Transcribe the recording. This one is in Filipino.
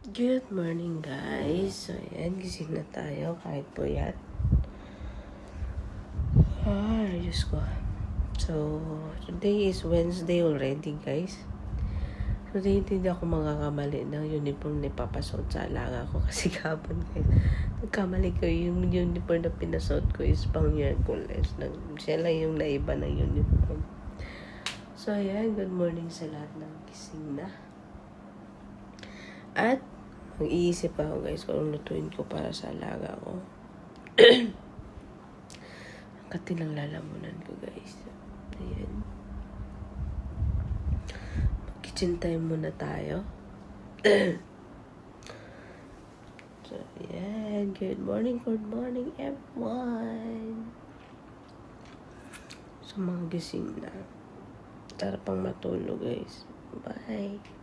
Good morning, guys. So, ayan, gising na tayo kahit po yan. Diyos ko. So, today is Wednesday already, guys. So, hindi ako makakamali ng uniform na ipapasot sa alaga ko kasi kapon, guys. Nagkamali ko yung uniform na pinasot ko is pang Miyerkules. Siya lang yung naiba ng uniform. So, ayan, good morning sa lahat ng gising na. At, mag-iisip ako, guys, kung anong lutuin ko para sa alaga ko. Ang katilang lalamunan ko, guys. Ayan. Kitchen time muna tayo. So, ayan. Good morning, everyone. So, mga gising na. Tara pang matulog, guys. Bye.